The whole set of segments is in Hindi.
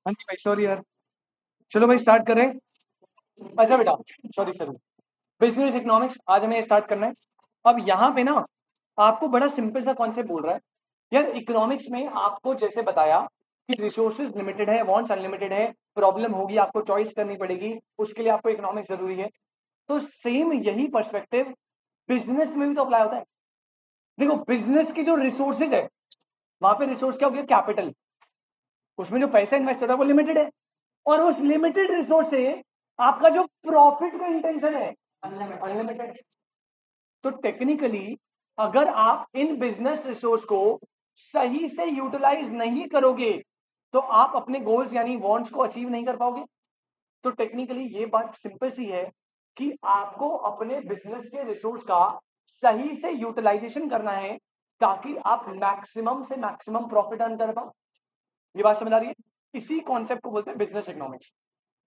हाँ जी भाई, सॉरी यार। चलो भाई स्टार्ट करें। अच्छा बेटा, सॉरी सॉरी। बिजनेस इकोनॉमिक्स आज हमें स्टार्ट करना है। अब यहाँ पे ना आपको बड़ा सिंपल सा कॉन्सेप्ट बोल रहा है यार। इकोनॉमिक्स में आपको जैसे बताया कि रिसोर्सेज लिमिटेड है, वांट्स अनलिमिटेड है, प्रॉब्लम होगी, आपको चॉइस करनी पड़ेगी, उसके लिए आपको इकोनॉमिक्स जरूरी है। तो सेम यही पर्सपेक्टिव बिजनेस में भी तो अप्लाई होता है। देखो, बिजनेस की जो रिसोर्सेज है, वहां पे रिसोर्स क्या हो गया? कैपिटल। उसमें जो पैसा इन्वेस्ट होता है वो लिमिटेड है, और उस लिमिटेड रिसोर्स से आपका जो प्रॉफिट का इंटेंशन है अनलिमिटेड। तो टेक्निकली अगर आप इन बिजनेस रिसोर्स को सही से यूटिलाइज नहीं करोगे तो आप अपने गोल्स यानी वांट्स को अचीव नहीं कर पाओगे। तो टेक्निकली ये बात सिंपल सी है कि आपको अपने बिजनेस के रिसोर्स का सही से यूटिलाइजेशन करना है ताकि आप मैक्सिमम से मैक्सिमम प्रॉफिट अर्न कर पाओ। ये बात समझ आ रही है? इसी कॉन्सेप्ट को बोलते हैं बिजनेस इकोनॉमिक्स।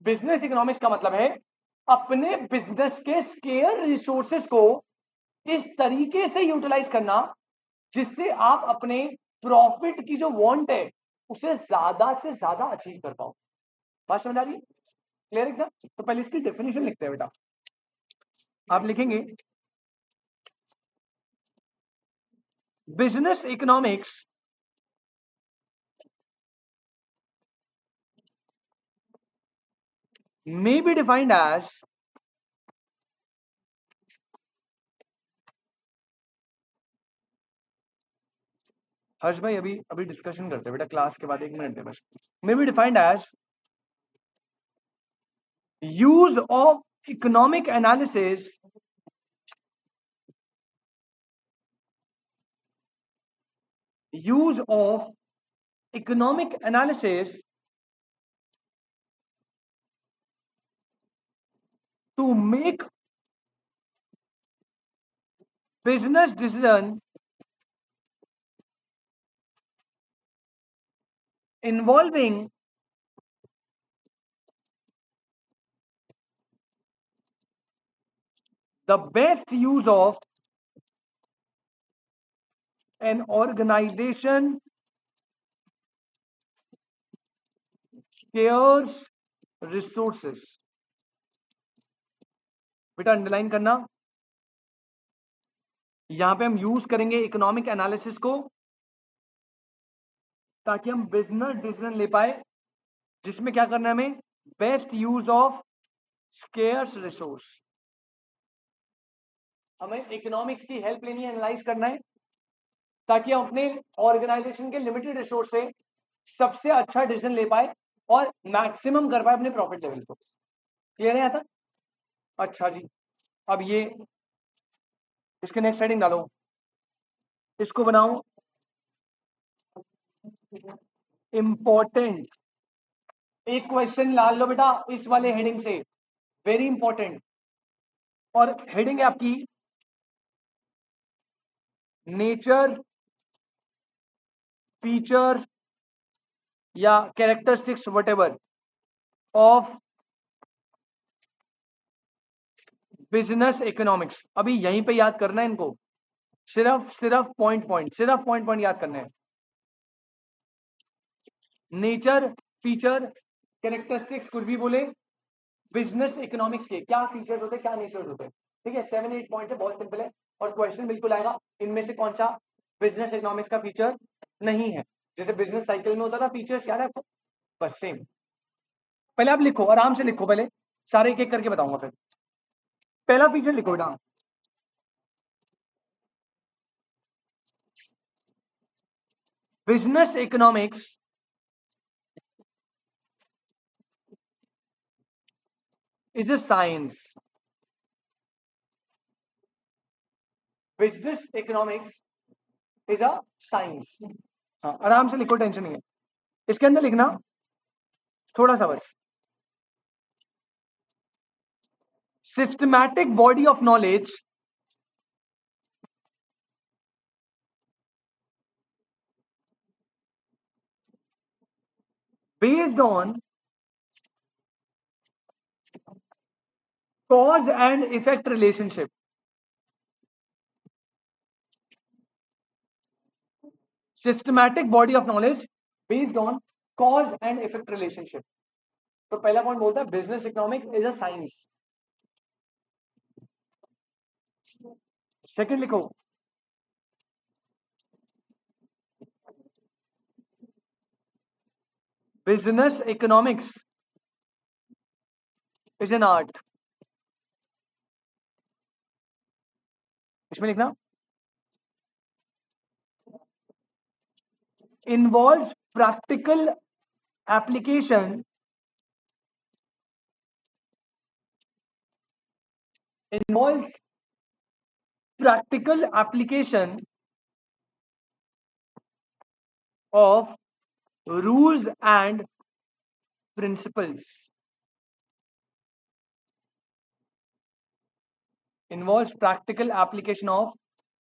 बिजनेस इकोनॉमिक्स का मतलब है अपने बिजनेस के स्केयर रिसोर्सेस को इस तरीके से यूटिलाइज करना जिससे आप अपने प्रॉफिट की जो वांट है उसे ज्यादा से ज्यादा अचीव कर पाओ। बात समझ आ रही है? क्लियर एकदम? तो पहले इसकी डेफिनेशन लिखते हैं बेटा। आप लिखेंगे business economics may be defined as हर्ष भाई, अभी अभी डिस्कशन करते हैं बेटा, क्लास के बाद 1 मिनट है बस। May be defined as use of economic analysis use of economic analysis to make business decision involving the best use of an organization scarce resources। बेटा अंडरलाइन करना, यहां पे हम यूज करेंगे इकोनॉमिक एनालिसिस को ताकि हम बिजनेस डिसीजन ले पाए जिसमें क्या करना है हमें? Best use of scarce resource. हमें इकोनॉमिक्स की हेल्प लेनी है, एनालाइज करना है ताकि हम अपने ऑर्गेनाइजेशन के लिमिटेड रिसोर्स से सबसे अच्छा डिसीजन ले पाए और मैक्सिमम कर पाए अपने प्रॉफिट लेवल को। क्लियर है यहाँ तक? अच्छा जी, अब ये इसके नेक्स्ट हेडिंग डालो, इसको बनाओ इंपॉर्टेंट। एक क्वेश्चन ला लो बेटा इस वाले हेडिंग से, वेरी इंपॉर्टेंट। और हेडिंग है आपकी नेचर, फीचर या characteristics whatever of business economics. अभी यहीं पे याद करना है इनको, सिर्फ सिर्फ पॉइंट पॉइंट, सिर्फ पॉइंट पॉइंट याद करना है। नेचर, फीचर, कैरेक्टरिस्टिक्स कुछ भी बोले, बिजनेस इकोनॉमिक्स के क्या फीचर्स होते हैं, क्या नेचर्स होते हैं। ठीक है, 7-8 पॉइंट है, बहुत सिंपल है। और क्वेश्चन बिल्कुल आएगा इनमें से कौन सा बिजनेस इकोनॉमिक्स का फीचर नहीं है। जैसे बिजनेस साइकिल में होता था फीचर्स, याद है आपको? बस सेम। पहले आप लिखो, आराम से लिखो, पहले सारे एक एक करके बताऊंगा फिर। पहला फीचर लिखो बेटा, business economics is a science. Business economics is a science. हाँ, आराम से लिखो, टेंशन नहीं है। इसके अंदर लिखना थोड़ा सा बस, systematic body of knowledge based on cause and effect relationship। systematic body of knowledge based on cause and effect relationship. तो पहला पॉइंट बोलता है business economics is a science. Second लिखो, business economics is an art. इसमें लिखना involves practical application involves practical application of rules and principles involves practical application of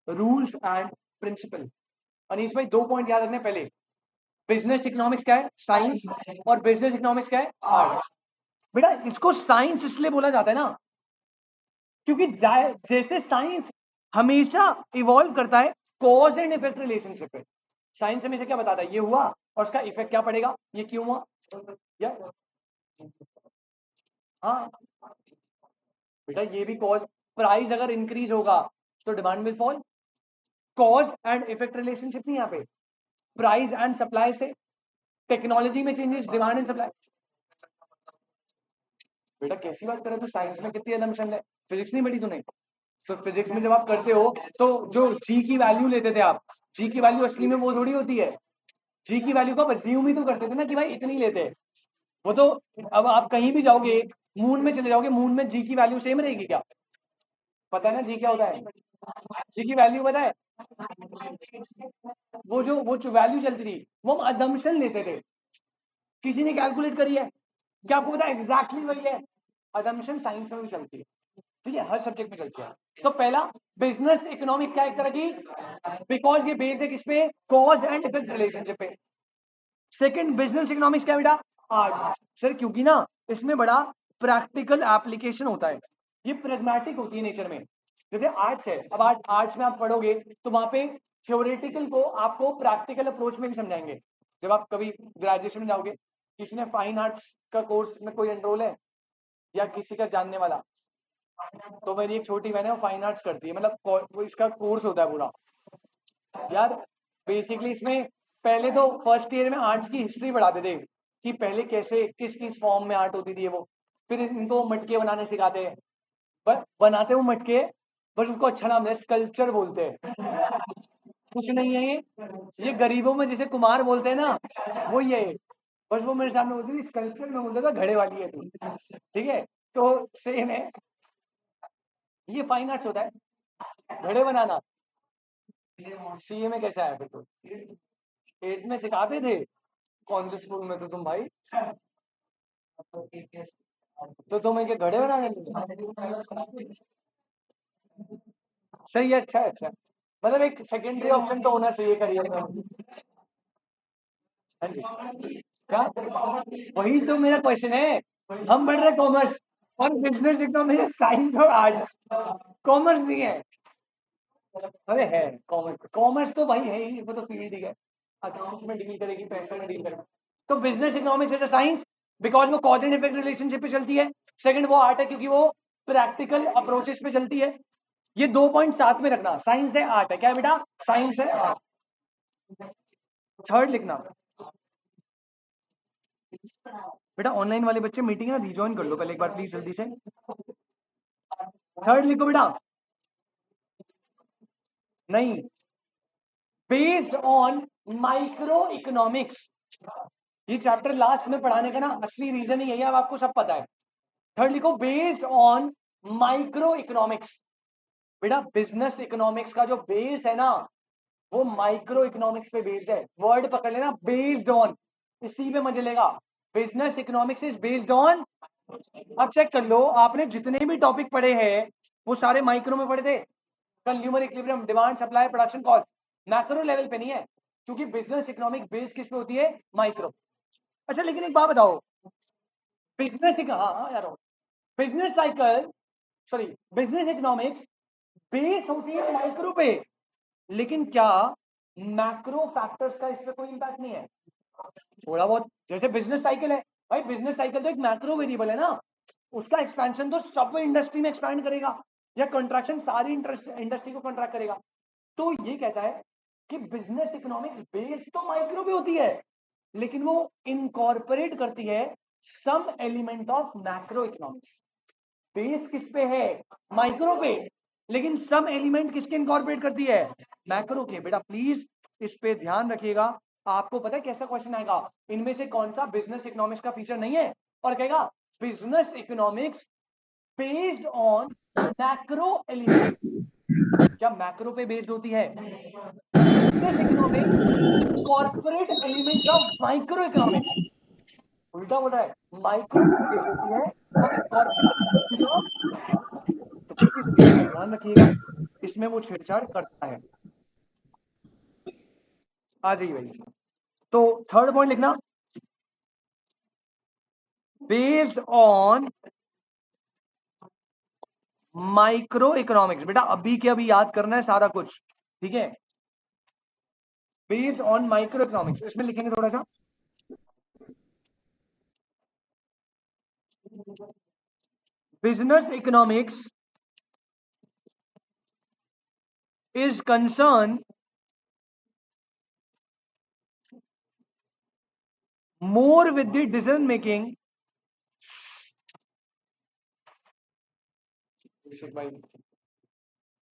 rules and principle। Anees भाई 2 पॉइंट याद रखने पहले, बिजनेस इकोनॉमिक्स क्या है? साइंस। और बिजनेस इकोनॉमिक्स क्या है? आर्ट्स। बेटा इसको साइंस इसलिए बोला जाता है ना क्योंकि जैसे साइंस हमेशा इवॉल्व करता है कॉज एंड इफेक्ट रिलेशनशिप पे। साइंस हमेशा क्या बताता है? ये हुआ और उसका इफेक्ट क्या पड़ेगा, ये क्यों हुआ, या हाँ बेटा ये भी कॉज, प्राइस अगर इंक्रीज होगा तो demand will fall. Cause and effect relationship नहीं यहाँ पे, प्राइस एंड सप्लाई से, टेक्नोलॉजी में चेंजेस, डिमांड एंड सप्लाई। बेटा कैसी बात कर रहे हो, तू साइंस में कितनी assumption है, फिजिक्स नहीं पढ़ी तूने? तो फिजिक्स में जब आप करते हो तो जो जी की वैल्यू लेते थे आप, जी की वैल्यू असली में वो थोड़ी होती है। जी की वैल्यू को आप अज्यूम ही तो करते थे ना कि भाई इतनी लेते हैं। वो तो अब आप कहीं भी जाओगे, मून में चले जाओगे, मून में जी की वैल्यू सेम रहेगी क्या? पता है ना जी क्या होता है? जी की वैल्यू पता है? वो जो वैल्यू चलती थी वो हम अजम्पशन लेते थे, किसी ने कैलकुलेट करी है क्या? आपको पता है एग्जैक्टली वही है। अजम्पशन साइंस में भी चलती है, ठीक है, हर सब्जेक्ट में चलती है। तो पहला बिजनेस इकोनॉमिक्स क्या एक तरह की, बिकॉज ये बेस्ड है किस पे? कॉज एंड इफेक्ट रिलेशनशिप पे। सेकंड बिजनेस इकोनॉमिक्स क्या बेटा? आर्ट। सर क्योंकि ना इसमें बड़ा प्रैक्टिकल एप्लीकेशन होता है, ये प्रैग्मेटिक होती है नेचर में। जैसे आर्ट्स है, अब आर्ट्स में आप पढ़ोगे तो वहां पे थ्योरेटिकल को आपको प्रैक्टिकल अप्रोच में भी समझाएंगे। जब आप कभी ग्रेजुएशन में जाओगे, किसी ने फाइन आर्ट्स का कोर्स में कोई एनरोल है या किसी का जानने वाला? तो मेरी एक छोटी बहन है वो फाइन आर्ट्स करती है, मतलब वो इसका कोर्स होता है पूरा। यार बेसिकली इसमें पहले तो फर्स्ट ईयर में आर्ट्स की हिस्ट्री पढ़ाते थे कि पहले कैसे किस किस फॉर्म में आर्ट होती थी वो, फिर इनको मटके बनाने सिखाते हैं। बस बनाते वो मटके, बस उसको अच्छा नाम है स्कल्पचर बोलते हैं, कुछ नहीं है ये गरीबों में जैसे कुमार बोलते हैं ना, वो ये है। बस वो मेरे सामने बोलती थी स्कल्पचर, में बोलता था घड़े वाली है तू, ठीक है। तो सेम है, ये फाइन आर्ट्स होता है घड़े बनाना। सीए में कैसे आया फिर तो? एट में सिखाते थे? कौन से स्कूल में थे तुम भाई? तो तुम्हें क्या घड़े बनाने लगे? सही है, अच्छा है, अच्छा है। मतलब एक सेकेंडरी ऑप्शन तो होना चाहिए करियर में। हाँ जी, क्या? वही तो मेरा क्वेश्चन है। हम पढ़ रहे कॉमर्स और बिजनेस इकोनॉमिक्स साइंस और आर्ट्स, कॉमर्स नहीं है। अरे है कॉमर्स, कॉमर्स तो भाई है ही, वो तो फील्ड ही है, अकाउंट्स में डील करेगी, पैसों में डील करेगी। तो business economics is a science because वो कॉज एंड इफेक्ट रिलेशनशिप पे चलती है। सेकंड वो आर्ट है क्योंकि वो प्रैक्टिकल अप्रोचेस पे चलती है। ये 2 पॉइंट साथ में रखना, साइंस है आर्ट है, क्या है बेटा? साइंस है आर्ट। थर्ड लिखना बेटा, ऑनलाइन वाले बच्चे मीटिंग है ना, रिज्वाइन कर लो पहले एक बार प्लीज जल्दी से। थर्ड लिखो बेटा, नहीं, बेस्ड ऑन माइक्रो इकोनॉमिक्स। ये चैप्टर लास्ट में पढ़ाने का ना असली रीजन ही यही है, अब आपको सब पता है। थर्ड लिखो बेस्ड ऑन माइक्रो इकोनॉमिक्स। बेटा बिजनेस इकोनॉमिक्स का जो बेस है ना वो माइक्रो इकोनॉमिक्स पे बेस्ड है, वर्ड पकड़ लेना, बेस्ड ऑन, इसी पे मजे लेगा। Business economics is based on. अब चेक कर लो, आपने जितने भी टॉपिक पढ़े हैं वो सारे माइक्रो में पढ़े थे। Consumer equilibrium, demand supply, production cost, macro level पे नहीं है, क्योंकि बिजनेस इकोनॉमिक्स बेस किस पे होती है? माइक्रो। अच्छा लेकिन एक बात बताओ, बिजनेस, हाँ हाँ यार, business cycle, sorry business economics base होती है माइक्रो पे, लेकिन क्या मैक्रो फैक्टर्स का इस पे कोई इंपैक्ट नहीं है? थोड़ा बहुत, जैसे बिजनेस साइकिल है भाई, बिजनेस साइकिल तो एक मैक्रो वेरिएबल है ना, उसका एक्सपेंशन तो सब इंडस्ट्री में एक्सपैंड करेगा या कंट्रैक्शन सारी इंडस्ट्री को कंट्रैक्ट करेगा। तो ये कहता है कि बिजनेस इकोनॉमिक्स बेस्ड तो माइक्रो पे होती है, लेकिन वो इनकॉर्पोरेट करती है some element of macro economics. Base किस पे है? माइक्रो पे, लेकिन सम एलिमेंट किसके इनकॉर्पोरेट करती है? मैक्रो के। बेटा प्लीज इस पे ध्यान रखिएगा। आपको पता है कैसा क्वेश्चन आएगा, इनमें से कौन सा बिजनेस इकोनॉमिक्स का फीचर नहीं है, और कहेगा business economics based on macro element. क्या मैक्रो पे बेस्ड होती है? Business economics corporate elements of micro economics. उल्टा बोल रहा है, माइक्रो पे बेस्ड होती है और कॉर्पोरेट ऑफ। तो प्लीज ध्यान रखिएगा, इसमें वो छेड़छाड़ करता है। आ जाइए भाई। तो थर्ड पॉइंट लिखना, बेस्ड ऑन माइक्रो इकोनॉमिक्स। बेटा अभी के अभी याद करना है सारा कुछ, ठीक है? बेस्ड ऑन माइक्रो इकोनॉमिक्स, इसमें लिखेंगे थोड़ा सा, business economics is concerned more with the decision making.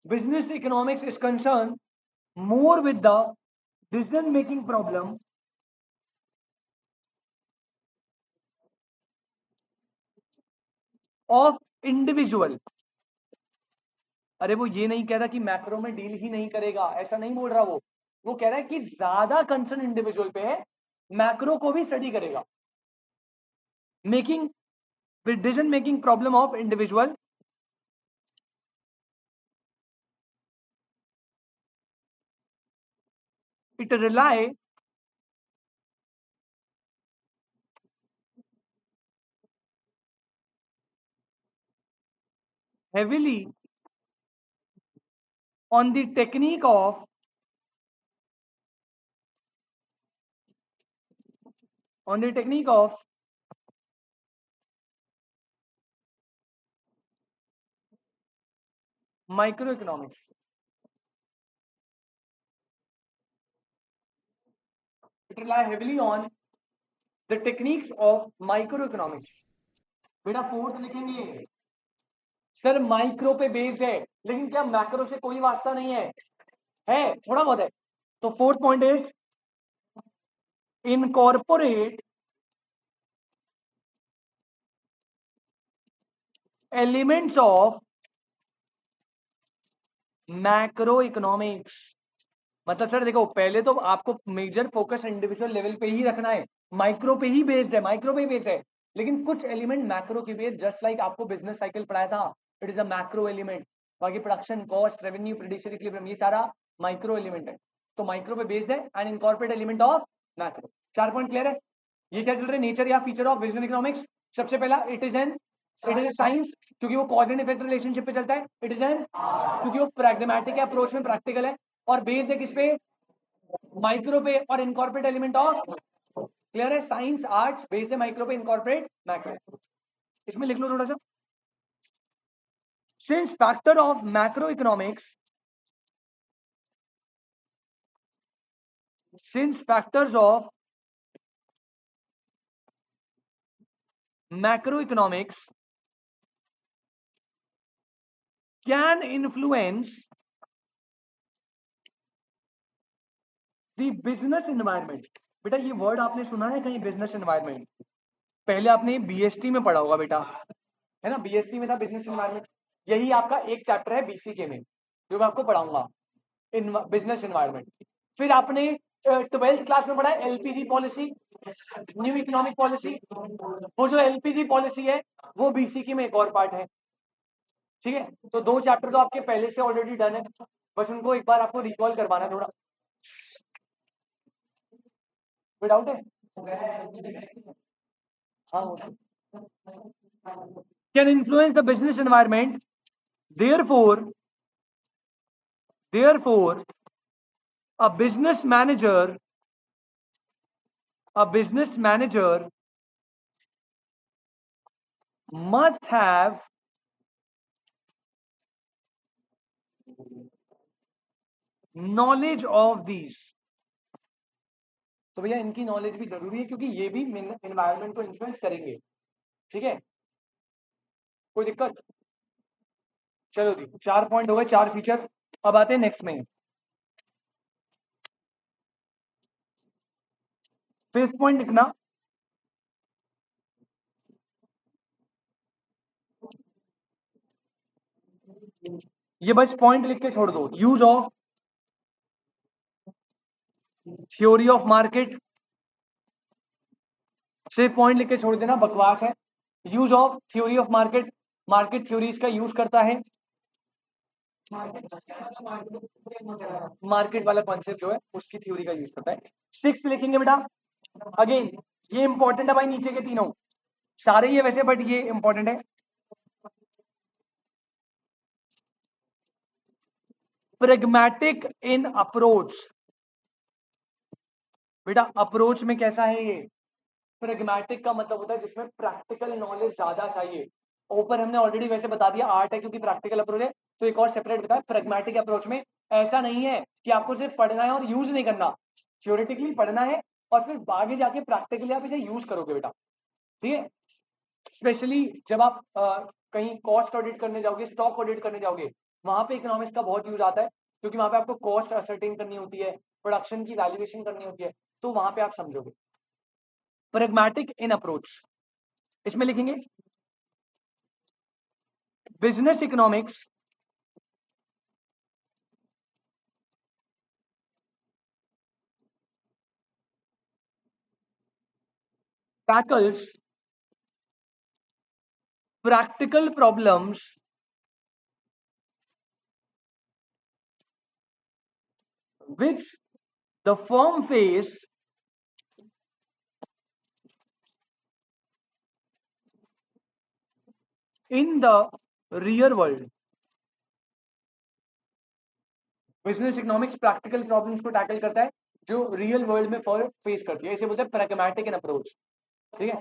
Business economics is concerned more with the decision making problem of individual. अरे वो ये नहीं कह रहा कि मैक्रो में डील ही नहीं करेगा, ऐसा नहीं बोल रहा वो कह रहा है कि ज्यादा कंसर्न इंडिविजुअल पे है, मैक्रो को भी स्टडी करेगा। Making decision making problem of individual it rely heavily on the technique of microeconomics. It rely heavily on the techniques of microeconomics. बेटा फोर्थ लिखेंगे, सर माइक्रो पे बेस्ड है, लेकिन क्या मैक्रो से कोई वास्ता नहीं है थोड़ा बहुत है। तो fourth point is incorporate elements of macro economics. मतलब सर देखो, पहले तो आपको मेजर फोकस इंडिविजुअल लेवल पे ही रखना है, माइक्रो पे ही बेस्ड है, माइक्रो पे ही बेस्ड है, लेकिन कुछ एलिमेंट मैक्रो के बेस्ड, जस्ट लाइक आपको बिजनेस साइकिल पढ़ाया था, it is a macro element. बाकी production cost revenue prediction equilibrium ये सारा माइक्रो एलिमेंट है, तो माइक्रो पे बेस्ड है and incorporate element of macro. 4 point clear है? ये क्या चल रहा है, नेचर या फीचर ऑफ बिजनेस इकोनॉमिक्स। सबसे पहला इट इज साइंस, क्योंकि वो कॉज एंड इफेक्ट रिलेशनशिप पे चलता है। इट इज एन, क्योंकि वो प्रैग्मेटिक अप्रोच में प्रैक्टिकल है, और बेस्ड है किस पे? माइक्रो पे और इनकॉर्पोरेट एलिमेंट ऑफ। क्लियर है? साइंस आर्ट्स बेस्ड है माइक्रो पे, इनकॉर्पोरेट मैक्रो। इसमें लिख लो थोड़ा सा, since factor of macro economics, since factors of macroeconomics can influence the business environment। बेटा ये वर्ड आपने सुना है कहीं, बिजनेस एनवायरमेंट? पहले आपने बीएसटी में पढ़ा होगा बेटा, है ना, बीएसटी में था बिजनेस एनवायरमेंट। यही आपका एक चैप्टर है बीसीके में, जो मैं आपको पढ़ाऊंगा, इन बिजनेस एनवायरमेंट। फिर आपने 12th क्लास में पढ़ा है LPG policy, new economic policy. वो जो एलपीजी पॉलिसी है वो बीसीके में एक और पार्ट है, ठीक है? तो 2 चैप्टर तो आपके पहले से ऑलरेडी डन है, बस उनको एक बार आपको रिकॉल करवाना थोड़ा। कोई डाउट है? हाँ, can influence the business environment, therefore a business manager A business manager must have knowledge of these. तो भैया इनकी नॉलेज भी जरूरी है क्योंकि ये भी एनवायरनमेंट को इन्फ्लुएंस करेंगे। ठीक है, कोई दिक्कत? चलो जी, 4 पॉइंट हो गए, 4 फीचर। अब आते हैं नेक्स्ट में, 5th पॉइंट लिखना। ये बस पॉइंट लिख के छोड़ दो। Use of theory of market, सिर्फ पॉइंट लिख के छोड़ देना, बकवास है। Use of theory of market, market theories का यूज करता है। मार्केट वाला कॉन्सेप्ट जो है उसकी थ्योरी का यूज करता है। 6th लिखेंगे बेटा, अगेन ये इंपॉर्टेंट है भाई, नीचे के तीनों सारे ही है वैसे, बट ये इंपॉर्टेंट है। प्रेगमैटिक इन अप्रोच। बेटा अप्रोच में कैसा है ये? प्रेगमैटिक का मतलब होता है जिसमें प्रैक्टिकल नॉलेज ज्यादा चाहिए। ऊपर हमने ऑलरेडी वैसे बता दिया, आर्ट है क्योंकि प्रैक्टिकल अप्रोच है, तो एक और सेपरेट बताया। प्रेगमैटिक अप्रोच में ऐसा नहीं है कि आपको सिर्फ पढ़ना है और यूज नहीं करना, थ्योरेटिकली पढ़ना है और फिर आगे जाके प्रैक्टिकली आप इसे यूज करोगे बेटा। ठीक है, स्पेशली जब आप कहीं कॉस्ट ऑडिट करने जाओगे, स्टॉक ऑडिट करने जाओगे, वहां पे इकोनॉमिक्स का बहुत यूज आता है क्योंकि वहां पे आपको कॉस्ट असर्टेन करनी होती है, प्रोडक्शन की वैल्यूएशन करनी होती है, तो वहां पे आप समझोगे। प्रेगमैटिक इन अप्रोच, इसमें लिखेंगे business economics tackles practical problems which the firm face in the real world। Business economics practical problems को टैकल करता है जो रियल वर्ल्ड में फर्म फेस करती है, इसे बोलते हैं प्रैग्मैटिक इन अप्रोच। ठीक है,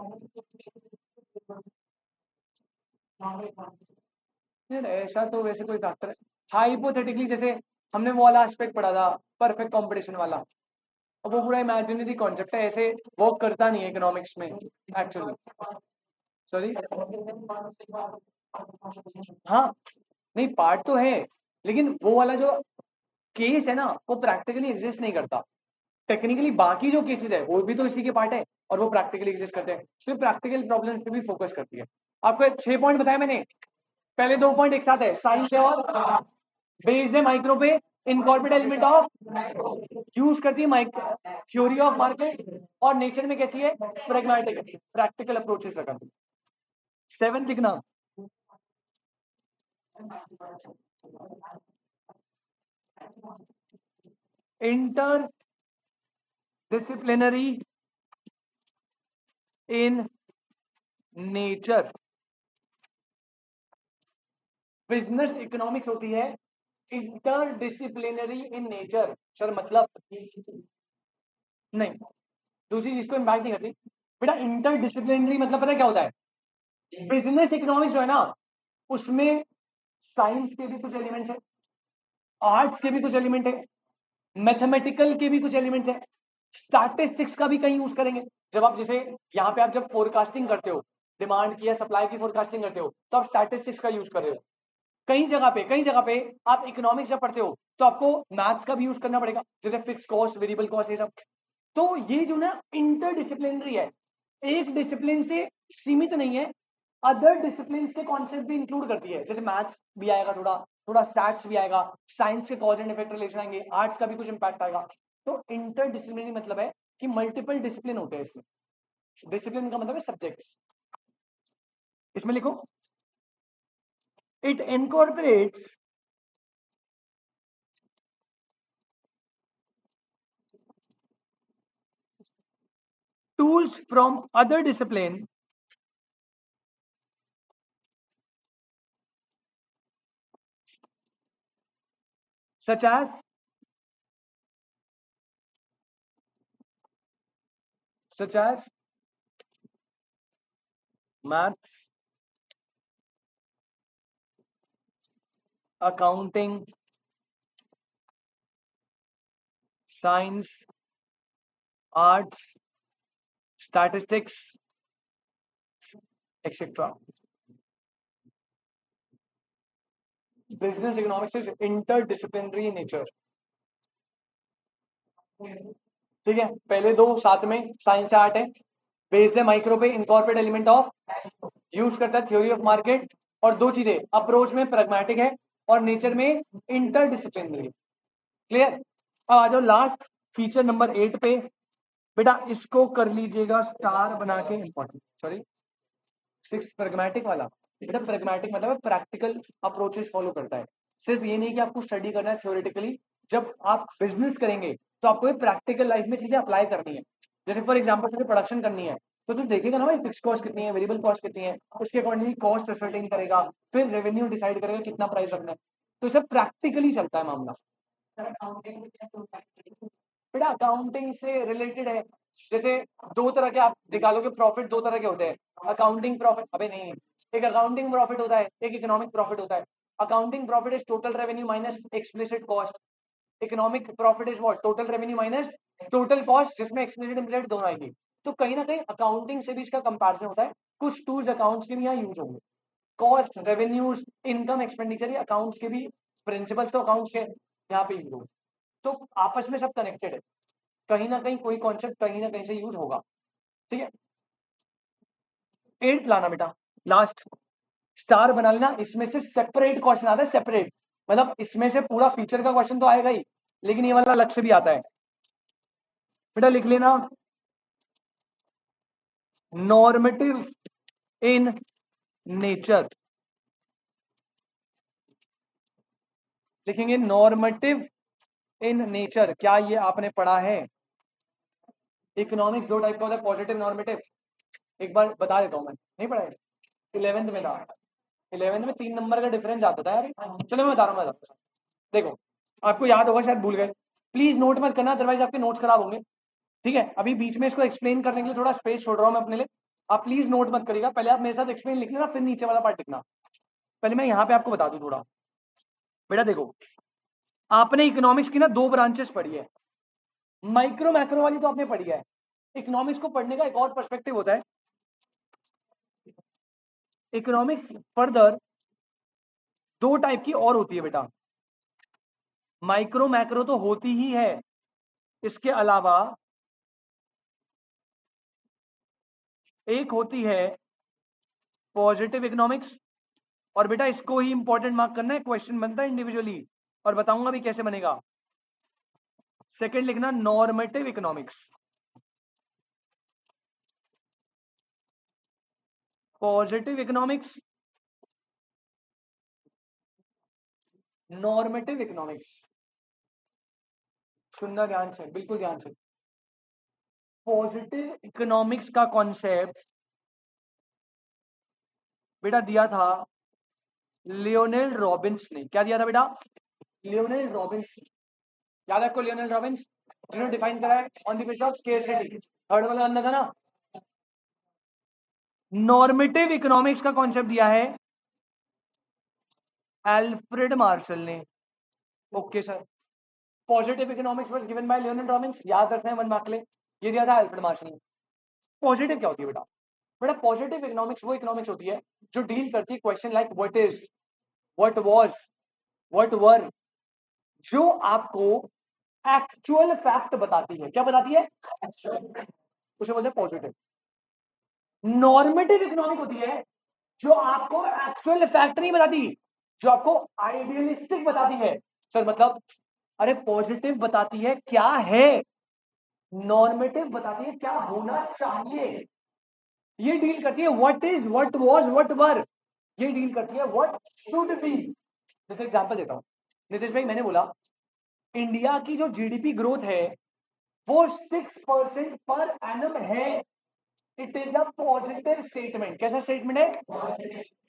यार ऐसा तो वैसे कोई फैक्टर है, हाइपोथेटिकली जैसे हमने वो वाला एस्पेक्ट पढ़ा था परफेक्ट कंपटीशन वाला, अब वो पूरा इमेजिनरी कॉन्सेप्ट है, ऐसे वर्क करता नहीं है इकोनॉमिक्स में एक्चुअली। सॉरी, हाँ, नहीं पार्ट तो है, लेकिन वो वाला जो केस है ना वो प्रैक्टिकली एग्जिस्ट नहीं करता। टेक्निकली बाकी जो केसेस है वो भी तो इसी के पार्ट है और वो प्रैक्टिकली एग्जिस्ट करते हैं, तो प्रैक्टिकल प्रॉब्लम पे भी फोकस करती है। आपको 6 पॉइंट बताया मैंने, पहले 2 पॉइंट एक साथ है, साइंस है और बेस्ड है माइक्रो पे, इनकॉर्पोरेट एलिमेंट ऑफ यूज करती है थ्योरी ऑफ मार्केट, और नेचर में कैसी है? प्रेगमेटिक, प्रैक्टिकल अप्रोचेस लगाती है। 7 लिखना, inter disciplinary in nature. Business economics होती है inter disciplinary in nature. Sir मतलब नहीं, दूसरी चीज को इम्पैक्ट नहीं करती बेटा। इंटर डिसिप्लिनरी मतलब पता है क्या होता है? बिजनेस इकोनॉमिक्स जो है ना उसमें साइंस के भी कुछ एलिमेंट्स है, आर्ट्स के भी कुछ एलिमेंट है, मैथमेटिकल के भी कुछ एलिमेंट्स है, स्टैटिस्टिक्स का भी कहीं यूज करेंगे। जब आप जैसे यहाँ पे आप जब फोरकास्टिंग करते हो, डिमांड की या सप्लाई की फोरकास्टिंग करते हो, तो आप स्टैटिस्टिक्स का यूज कर रहे हो। कई जगह पे आप इकोनॉमिक्स जब पढ़ते हो तो आपको मैथ्स का भी यूज करना पड़ेगा, जैसे फिक्स कॉस्ट, वेरिएबल कॉस्ट, ये सब। तो ये जो ना इंटर डिसिप्लिनरी है, एक डिसिप्लिन से सीमित नहीं है, अदर डिसिप्लिन के कॉन्सेप्ट भी इंक्लूड करती है, जैसे मैथ्स भी आएगा, थोड़ा थोड़ा स्टैट्स भी आएगा, साइंस के कॉज एंड इफेक्ट रिलेशन आएंगे, आर्ट्स का भी कुछ इंपैक्ट आएगा। तो इंटर डिसिप्लिनरी मतलब है कि मल्टीपल डिसिप्लिन होते हैं इसमें। डिसिप्लिन का मतलब है सब्जेक्ट्स। इसमें लिखो, it incorporates tools from other discipline such as such as maths, accounting, science, arts, statistics, etc. Business economics is interdisciplinary in nature. ठीक है, पहले दो साथ में साइंस से आर्ट है, बेस्ड है माइक्रो पे, इनकॉर्पोरेट एलिमेंट ऑफ, यूज करता है थ्योरी ऑफ मार्केट, और दो चीजें अप्रोच में प्रैग्मेटिक है और नेचर में इंटरडिसिप्लिनरी। क्लियर? अब आ जाओ लास्ट फीचर नंबर 8 पे। बेटा इसको कर लीजिएगा स्टार बना के, इंपॉर्टेंट, सॉरी 6 प्रैग्मेटिक वाला। बेटा प्रैग्मेटिक मतलब प्रैक्टिकल अप्रोचेस फॉलो करता है, सिर्फ ये नहीं कि आपको स्टडी करना है थ्योरेटिकली, जब आप बिजनेस करेंगे तो आपको प्रैक्टिकल लाइफ में चीजें अप्लाई करनी है। जैसे फॉर एग्जांपल तुझे प्रोडक्शन करनी है तो तू देखेगा ना भाई फिक्स कॉस्ट कितनी है, वेरिएबल कॉस्ट कितनी है, उसके अकॉर्डिंगली कॉस्ट असर्टेन करेगा, फिर रेवेन्यू डिसाइड करेगा कितना प्राइस रखना है। तो सब प्रैक्टिकली चलता है मामला। बेटा अकाउंटिंग से रिलेटेड है, जैसे दो तरह के आप निकालोगे प्रॉफिट, दो तरह के होते हैं, अकाउंटिंग प्रॉफिट, अबे नहीं, एक अकाउंटिंग प्रॉफिट होता है, एक इकोनॉमिक प्रॉफिट होता है। Accounting profit is total revenue minus explicit cost, economic profit is what, total revenue minus total cost, जिसमें एक्सप्लिसिट इम्प्लिसिट दोनों आएगी। तो कहीं ना कहीं अकाउंटिंग से भी इसका कंपैरिजन होता है, कुछ टूल्स अकाउंट्स के भी यहाँ यूज होंगे, कॉस्ट, रेवेन्यूज, इनकम, एक्सपेंडिचर, ये अकाउंट्स के भी प्रिंसिपल्स तो अकाउंट्स के यहाँ पे यूज होंगे। तो आपस में सब कनेक्टेड है, कहीं ना कहीं कोई कॉन्सेप्ट कहीं ना कहीं से यूज होगा। ठीक है, 8th लाना बेटा, लास्ट स्टार बना लेना, इसमें से सेपरेट क्वेश्चन आता है, सेपरेट मतलब इसमें से पूरा फीचर का क्वेश्चन तो आएगा ही, लेकिन ये वाला अलग से भी आता है। बेटा लिख लेना, नॉर्मेटिव इन नेचर, लिखेंगे नॉर्मेटिव इन नेचर। क्या ये आपने पढ़ा है? इकोनॉमिक्स दो टाइप का होता है, पॉजिटिव, नॉर्मेटिव। एक बार बता देता हूं, मैं नहीं पढ़ा है, 11th में था, 11th में 3 नंबर का डिफरेंस आता था यार। चलो मैं बता रहा हूँ, देखो आपको याद होगा, शायद भूल गए, प्लीज नोट मत करना अदरवाइज आपके नोट्स खराब होंगे। ठीक है, अभी बीच में इसको एक्सप्लेन करने के लिए थोड़ा स्पेस छोड़ रहा हूं मैं अपने लिए, आप प्लीज नोट मत करिएगा, पहले आप मेरे साथ एक्सप्लेन लिख लेना, फिर नीचे वाला पार्ट लिखना। पहले मैं यहाँ पे आपको बता दूं थोड़ा। बेटा देखो, आपने इकोनॉमिक्स की ना 2 ब्रांचेस पढ़ी है, माइक्रो मैक्रो वाली तो आपने पढ़ी है। इकोनॉमिक्स को पढ़ने का एक और पर्सपेक्टिव होता है, इकोनॉमिक्स फर्दर 2 टाइप की और होती है बेटा, माइक्रो मैक्रो तो होती ही है, इसके अलावा एक होती है पॉजिटिव इकोनॉमिक्स, और बेटा इसको ही इंपॉर्टेंट मार्क करना है, क्वेश्चन बनता है इंडिविजुअली, और बताऊंगा भी कैसे बनेगा। सेकंड लिखना normative economics, positive economics, normative economics. सुनना ध्यान से, बिल्कुल ध्यान से। पॉजिटिव इकोनॉमिक्स का कॉन्सेप्ट बेटा दिया था लियोनेल रॉबिन्स ने। क्या दिया था बेटा? Lionel Robins. याद है आपको लियोनेल रॉबिन्स, जिन्होंने डिफाइन करा है on the basis of scarcity, third वाला अंदर था ना। नॉर्मेटिव इकोनॉमिक्स का कॉन्सेप्ट दिया है एल्फ्रेड मार्शल ने। Okay sir, positive economics was given by Lionel Robins, याद रखना है 1 मार्क के लिए, ये दिया था एल्फ्रेड मार्शल ने। पॉजिटिव क्या होती है बेटा? बेटा पॉजिटिव इकोनॉमिक्स वो इकोनॉमिक्स होती है जो डील करती है question like what is, what was, what वर, जो आपको एक्चुअल फैक्ट बताती है। क्या बताती है? उसे बोलते हैं पॉजिटिव। नॉर्मेटिव इकोनॉमिक होती है जो आपको एक्चुअल फैक्ट नहीं बताती, जो आपको आइडियलिस्टिक बताती है। सर मतलब, अरे पॉजिटिव बताती है क्या है, नॉर्मेटिव बताती है क्या होना चाहिए। ये डील करती है what is, what was, what वर, ये डील करती है व्हाट शुड बी। जैसे एग्जांपल देता हूं, नितेश भाई मैंने बोला इंडिया की जो जीडीपी ग्रोथ है वो 6% पर एनम है, it is a positive statement. कैसा स्टेटमेंट है?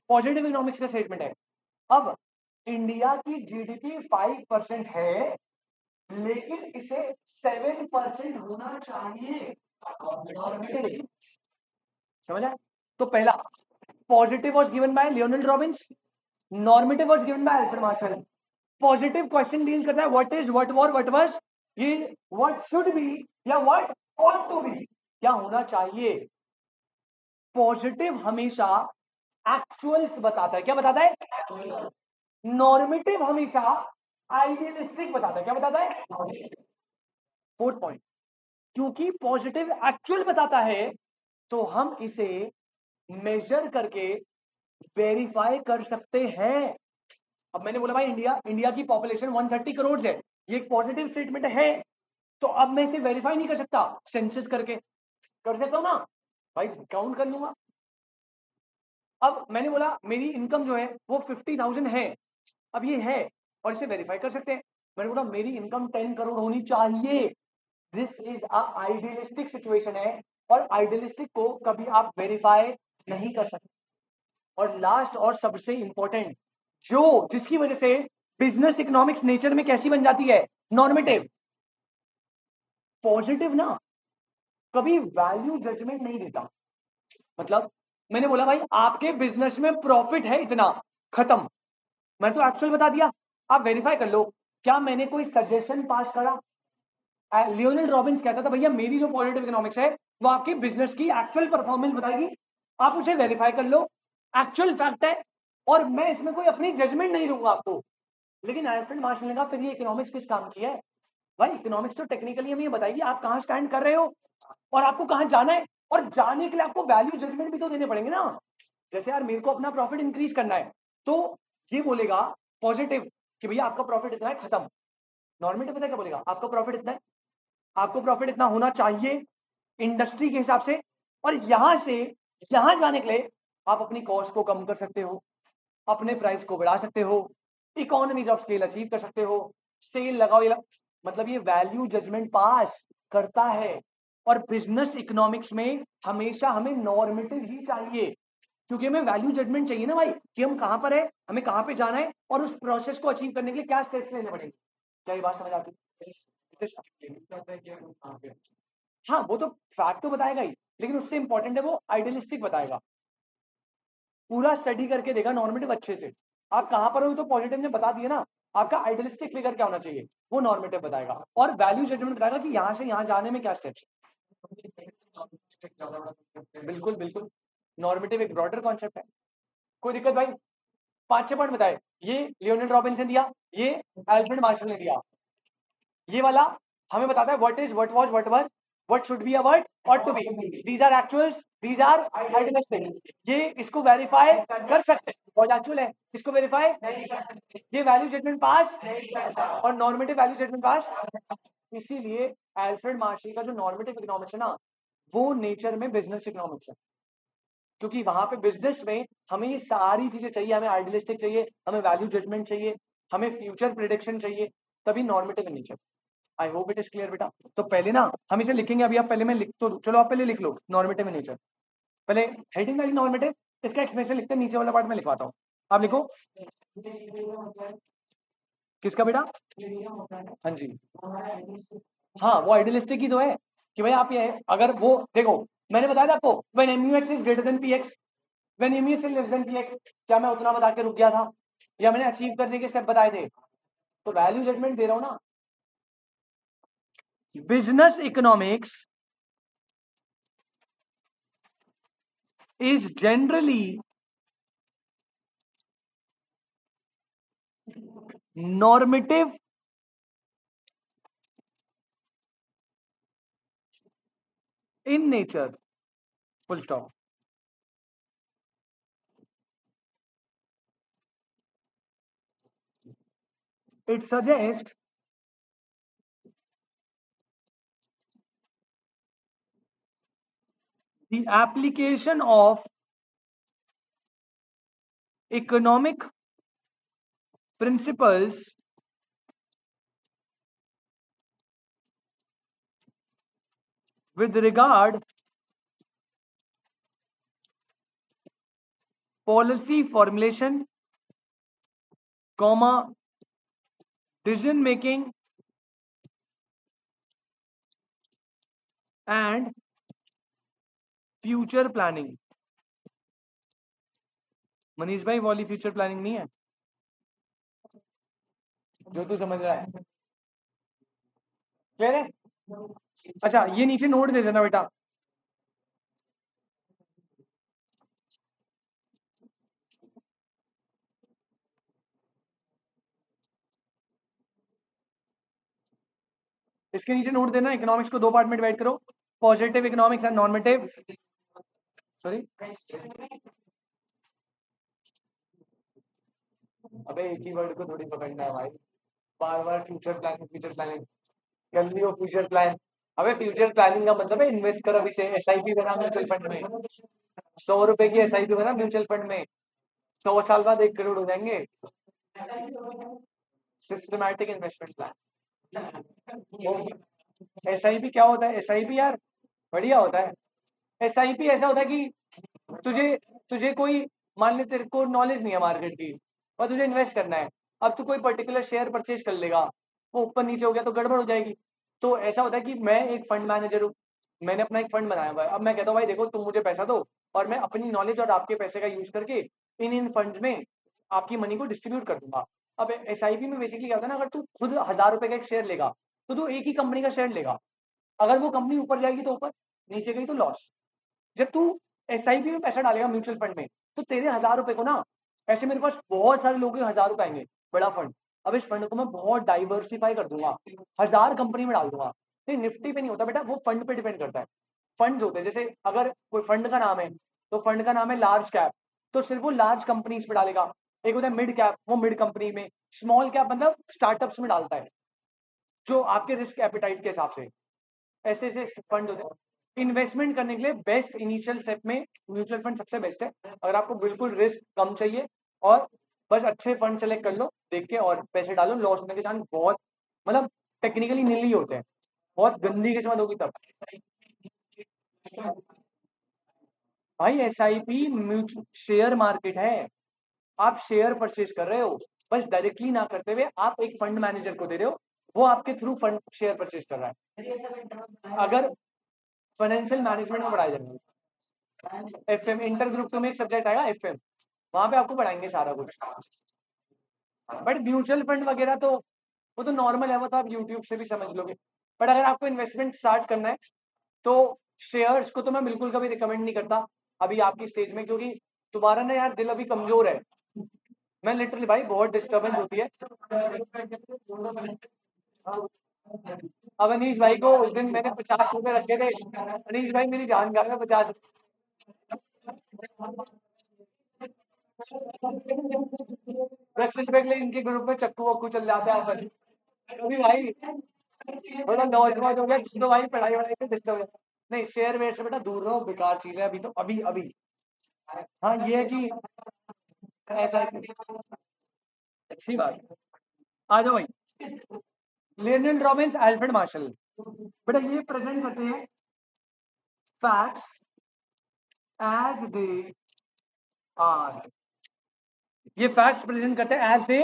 पॉजिटिव इकोनॉमिक्स का स्टेटमेंट है। अब इंडिया की जीडीपी 5% है, लेकिन इसे 7% होना चाहिए, नॉर्मेटिव, समझ आए? तो पहला positive was given by Leonard Robins, normative was given by Alfred Marshall. Positive question deal करता है what is, what were, what was, ये व्हाट शुड बी या व्हाट ऑट टू बी, क्या होना चाहिए। पॉजिटिव हमेशा एक्चुअल्स बताता है, क्या बताता है? नॉर्मेटिव हमेशा आइडियलिस्टिक बताता है, क्या बताता है? फोर्थ पॉइंट, क्योंकि पॉजिटिव एक्चुअल बताता है तो हम इसे मेजर करके वेरीफाई कर सकते हैं। अब मैंने बोला भाई इंडिया की पॉपुलेशन 130 करोड़ है, ये एक पॉजिटिव स्टेटमेंट है, तो अब मैं इसे वेरीफाई नहीं कर सकता सेंसस करके, कर सकता हूं ना भाई, काउंट कर लूंगा। अब मैंने बोला मेरी इनकम जो है वो 50,000 है, अब ये है और इसे वेरीफाई कर सकते हैं। मैंने बोला मेरी इनकम 10 करोड़ होनी चाहिए, this is a idealistic situation है, और आइडियलिस्टिक को कभी आप वेरीफाई नहीं कर सकते। और लास्ट और सबसे इंपॉर्टेंट, जो जिसकी वजह से बिजनेस इकोनॉमिक्स नेचर में कैसी बन जाती है, नॉर्मेटिव। पॉजिटिव ना कभी वैल्यू जजमेंट नहीं देता। मतलब मैंने बोला भाई आपके बिजनेस में प्रॉफिट है इतना, खत्म, मैं तो एक्चुअल बता दिया, आप वेरीफाई कर लो। क्या मैंने कोई सजेशन पास करा? लियोनार्ड रॉबिन्स कहता था भैया मेरी जो पॉजिटिव इकोनॉमिक्स है वो आपकी बिजनेस की एक्चुअल परफॉर्मेंस बताएगी, आप उसे वेरीफाई कर लो, एक्चुअल फैक्ट है, और मैं इसमें कोई अपनी जजमेंट नहीं दूंगा आपको। लेकिन अल्फ्रेड मार्शल ने कहा फिर ये इकोनॉमिक्स किस काम की है? भाई इकोनॉमिक्स तो टेक्निकली हमें ये बताएगी आप कहां स्टैंड कर रहे हो और आपको कहां जाना है, और जाने के लिए आपको वैल्यू जजमेंट भी तो देने पड़ेंगे ना। जैसे यार मेरे को अपना प्रॉफिट इंक्रीज करना है, तो ये बोलेगा पॉजिटिव कि भैया आपका प्रॉफिट इतना है, खत्म। नॉर्मेटिव पता है क्या बोलेगा? आपका प्रॉफिट इतना है, आपको प्रॉफिट इतना होना चाहिए इंडस्ट्री के हिसाब से, और यहां से यहां जाने के लिए आप अपनी कॉस्ट को कम कर सकते हो, अपने प्राइस को बढ़ा सकते हो, इकोनॉमीज ऑफ स्केल अचीव कर सकते हो, सेल लगाओ, ये मतलब ये वैल्यू जजमेंट पास करता है। और बिजनेस इकोनॉमिक्स में हमेशा हमें नॉर्मेटिव ही चाहिए, क्योंकि हमें वैल्यू जजमेंट चाहिए ना भाई, कि हम कहां पर है, हमें कहां पे जाना है, और उस प्रोसेस को अचीव करने के लिए क्या स्टेप्स लेने पड़ेंगे। क्या ये बात समझ आती है? हाँ वो तो फैक्ट तो बताएगा ही, लेकिन उससे इंपॉर्टेंट है वो आइडियलिस्टिक बताएगा, पूरा स्टडी करके देगा नॉर्मेटिव अच्छे से। आप कहां पर हो तो पॉजिटिव ने बता दिया ना, आपका आइडियलिस्टिक फिगर क्या होना चाहिए वो नॉर्मेटिव बताएगा, और वैल्यू जजमेंट बताएगा कि यहां से यहां जाने में क्या स्टेप्स। बिल्कुल बिल्कुल, नॉर्मेटिव एक ब्रॉडर कॉन्सेप्ट है, कोई दिक्कत भाई? 5-6 पॉइंट बताए, ये लियोनार्ड रॉबिन्स ने दिया, ये अल्फ्रेड मार्शल ने दिया, ये वाला हमें बताता है what is, what was, what were, what should be a word ought to be, these are actuals, these are idealistic, ये इसको वेरीफाई कर सकते हैं, बहुत एक्चुअल है, इसको वेरीफाई, ये वैल्यू जजमेंट पास, और नॉर्मेटिव वैल्यू जजमेंट पास। इसीलिए अल्फ्रेड मार्शल का जो नॉर्मेटिव इकोनॉमिक्स है ना, वो नेचर में बिजनेस इकोनॉमिक्स है, क्योंकि वहां पे बिजनेस में हमें ये सारी चीजें चाहिए, हमें आइडियलिस्टिक चाहिए, हमें वैल्यू जजमेंट चाहिए, हमें फ्यूचर प्रिडिक्शन चाहिए, तभी normative nature. I hope it is clear बेटा। तो पहले ना हम इसे लिखेंगे, अभी आप पहले मैं लिख तो चलो, आप पहले लिख लो नॉर्मेटिव नेचर, पहले हेडिंग वाली नॉर्मेटिव, इसका एक्सप्लेनेशन लिखते हैं, नीचे वाला पार्ट में लिखवाता हूँ, आप लिखो। किसका बेटा? हाँ जी, हाँ वो आइडियलिस्टिक ही तो है, कि भाई आप ये अगर वो देखो, मैंने बताया था आपको when MUX is greater than px, when MUX is less than px, क्या मैं उतना बता के रुक गया था, या मैंने अचीव करने के स्टेप बताए थे? तो वैल्यू जजमेंट दे रहा हूं ना। Business economics is generally normative in nature, full stop. It suggests the application of economic principles with regard policy formulation, comma, decision making and future planning. Manish भाई वाली फ्यूचर प्लानिंग नहीं है जो तू समझ रहा है, क्लियर है? अच्छा ये नीचे नोट दे देना बेटा। इसके नीचे नोट देना, इकोनॉमिक्स को दो पार्ट में डिवाइड करो, positive economics and normative, sorry अबे एक ही वर्ड को थोड़ी पकड़ना है भाई, बार बार फ्यूचर प्लानिंग कर लियो फ्यूचर प्लान। अबे फ्यूचर प्लानिंग का मतलब है इन्वेस्ट कर अभी से, एसआईपी बना म्यूचुअल फंड में, 100 रुपए की एसआईपी बना म्यूचुअल फंड में, 100 साल बाद 1 करोड़ हो जाएंगे। Systematic investment plan. एसआईपी क्या होता है? एसआईपी यार बढ़िया होता है। एसआईपी ऐसा होता है कि तुझे तुझे कोई, मान ले तेरे को नॉलेज नहीं है मार्केट की और तुझे इन्वेस्ट करना है, अब तू कोई पर्टिकुलर शेयर परचेज कर लेगा, वो ऊपर नीचे हो गया तो गड़बड़ हो जाएगी। तो ऐसा होता है कि मैं एक फंड मैनेजर हूँ, मैंने अपना एक फंड बनाया हुआ है, अब मैं कहता हूँ भाई देखो तुम मुझे पैसा दो और मैं अपनी नॉलेज और आपके पैसे का यूज करके इन फंड में आपकी मनी को डिस्ट्रीब्यूट कर दूंगा। अब एसआईपी में बेसिकली क्या होता है ना, अगर तू खुद 1000 रुपए का एक शेयर लेगा तो तू एक ही कंपनी का शेयर लेगा, अगर वो कंपनी ऊपर जाएगी तो ऊपर, नीचे गई तो लॉस। जब तू एसआईपी में पैसा डालेगा म्यूचुअल फंड में, तो तेरे 1000 रुपए को ना, ऐसे मेरे पास बहुत सारे लोगों के 1000 रुपए आएंगे, बड़ा फंड, अब इस फंड को मैं बहुत डाइवर्सिफाई कर दूंगा, 1000 कंपनी में डाल दूंगा। नहीं निफ्टी पे नहीं होता बेटा, वो फंड पे डिपेंड करता है। फंड होते हैं, जैसे अगर कोई फंड का नाम है तो फंड का नाम है लार्ज कैप, तो सिर्फ वो लार्ज कंपनीज पे डालेगा। एक होता है मिड कैप, वो मिड कंपनी में, स्मॉल कैप मतलब स्टार्टअप्स में डालता है जो आपके रिस्क एपिटाइट के हिसाब से। ऐसे ऐसे फंड होते हैं। इन्वेस्टमेंट करने के लिए बेस्ट इनिशियल स्टेप में म्यूचुअल फंड सबसे बेस्ट है, अगर आपको बिल्कुल रिस्क कम चाहिए और बस अच्छे फंड सेलेक्ट कर लो देख के और पैसे डालो, लॉस होने के चांस बहुत, मतलब टेक्निकली नील ही होते हैं, बहुत गंदी किस्मत होगी तब। भाई एसआईपी म्यूचुअल शेयर मार्केट है, आप शेयर परचेज कर रहे हो, बस डायरेक्टली ना करते हुए आप एक फंड मैनेजर को दे रहे हो, वो आपके थ्रू फंड शेयर परचेज कर रहा है। अगर फाइनेंशियल मैनेजमेंट में पढ़ाया जाएगा, एफएम इंटर ग्रुप टू में एक सब्जेक्ट आएगा एफएम, वहां पे आपको पढ़ाएंगे सारा कुछ। बट म्यूचुअल फंड वगैरह तो वो तो नॉर्मल है, वो तो आप यूट्यूब से भी समझ लोगे। बट अगर आपको इन्वेस्टमेंट स्टार्ट करना है तो शेयर्स को तो मैं बिल्कुल कभी रिकमेंड नहीं करता अभी आपकी स्टेज में, क्योंकि तुम्हारा ना यार दिल अभी कमजोर है। मैं लिटरली भाई बहुत डिस्टर्बेंस होती है। अब अनीश भाई को उस दिन मैंने 50 रुपए रखे थे, अनीश भाई मेरी जान खा गया 50। दस रुपए के लिए इनके ग्रुप में चक्कू वक्कू चल जाता है अपन। अभी भाई थोड़ा लॉस वॉस हो गया तो भाई पढ़ाई वढ़ाई से डिस्टर्ब हो जाता है। नहीं शेयर वेयर से बेटा दूर रहो, बेकार चीज है अभी तो, अभी अभी। हाँ ये है कि ऐसा है कि अच्छी बात है। आ जाओ भाई, लियोनेल रॉबिन्स, अल्फ्रेड मार्शल, बेटा ये प्रेजेंट करते हैं फैक्ट्स एज दे आर, ये फैक्ट्स प्रेजेंट करते हैं एज दे।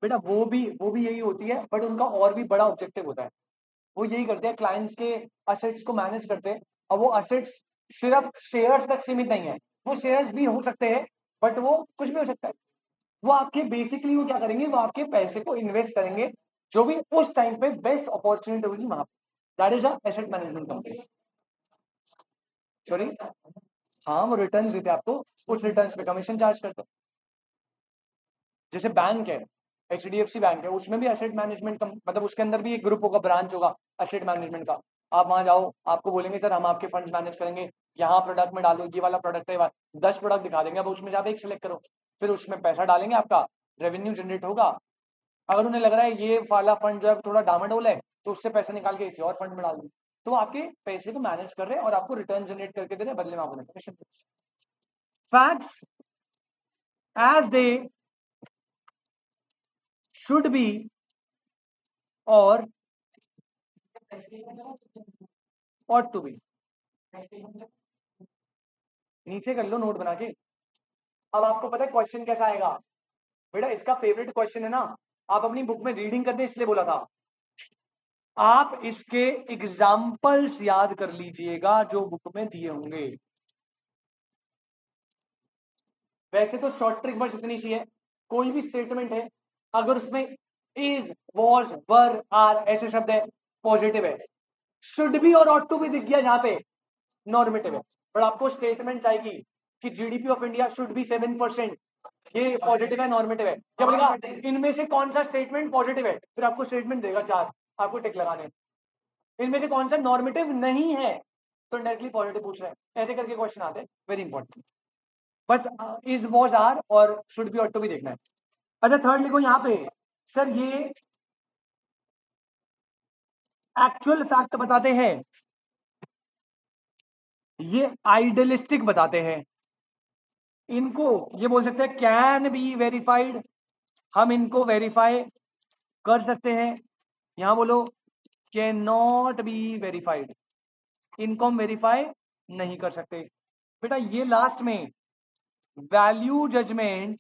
बेटा वो भी यही होती है, बट उनका और भी बड़ा ऑब्जेक्टिव होता है, वो यही करते हैं क्लाइंट्स के असेट्स को मैनेज करते हैं। और वो असेट्स सिर्फ शेयर्स तक सीमित नहीं है, वो शेयर्स भी हो सकते हैं, बट वो कुछ भी हो सकता है। वो आपके बेसिकली वो क्या करेंगे, वो आपके पैसे को इन्वेस्ट करेंगे जो भी उस टाइम पे बेस्ट अपॉर्चुनिटी होगी वहां पे, that is a asset management company. Sorry, हाँ वो रिटर्न देते हैं आपको, उस रिटर्न पे कमीशन चार्ज करते हैं। जैसे बैंक है, एचडीएफसी बैंक है, उसमें भी एसेट मैनेजमेंट का मतलब उसके अंदर भी एक ग्रुप होगा, ब्रांच होगा एसेट मैनेजमेंट का। आप वहां जाओ, आपको बोलेंगे सर हम आपके फंड्स मैनेज करेंगे, यहाँ प्रोडक्ट में डालो, ये वाला प्रोडक्ट है, 10 प्रोडक्ट दिखा देंगे, अब उसमें से आप एक सिलेक्ट करो, फिर उसमें पैसा डालेंगे, आपका रेवेन्यू जनरेट होगा। अगर उन्हें लग रहा है ये वाला फंड जो है थोड़ा डामाडोल है, तो उससे पैसा निकाल के किसी और फंड में डाल देंगे। तो वो आपके पैसे को मैनेज कर रहे हैं और आपको रिटर्न जनरेट करके दे रहे हैं, बदले में आपको commission. Facts as they should be और टू बी, नीचे कर लो नोट बना के। अब आपको पता है क्वेश्चन कैसा आएगा, बेटा इसका फेवरेट क्वेश्चन है ना, आप अपनी बुक में रीडिंग करते इसलिए बोला था, आप इसके एग्जाम्पल्स याद कर लीजिएगा जो बुक में दिए होंगे। वैसे तो शॉर्ट ट्रिक बस इतनी सी है, कोई भी स्टेटमेंट है अगर उसमें इज, वॉज, वर, आर ऐसे शब्द है, पॉजिटिव है। शुड बी और ऑट टू भी दिख गया जहां पे, नॉर्मेटिव है। पर आपको स्टेटमेंट चाहिए कि GDP of India should be 7%, ये पॉजिटिव है नॉर्मेटिव है, क्या बोलेगा इनमें से कौन सा स्टेटमेंट पॉजिटिव है, फिर आपको स्टेटमेंट देगा 4, आपको टिक लगाने, इनमें से कौन सा नॉर्मेटिव नहीं है तो डायरेक्टली पॉजिटिव पूछ रहे हैं, ऐसे करके क्वेश्चन आते हैं, वेरी इंपॉर्टेंट। बस इज, वॉज, आर और शुड बी, ऑट टू भी देखना है। अच्छा थर्ड लिखो यहाँ पे, सर ये एक्चुअल फैक्ट बताते हैं, ये आइडियलिस्टिक बताते हैं, इनको ये बोल सकते हैं कैन बी वेरीफाइड, हम इनको वेरीफाई कर सकते हैं। यहां बोलो कैन नॉट बी वेरीफाइड, इनको हम वेरीफाई नहीं कर सकते। बेटा ये लास्ट में वैल्यू जजमेंट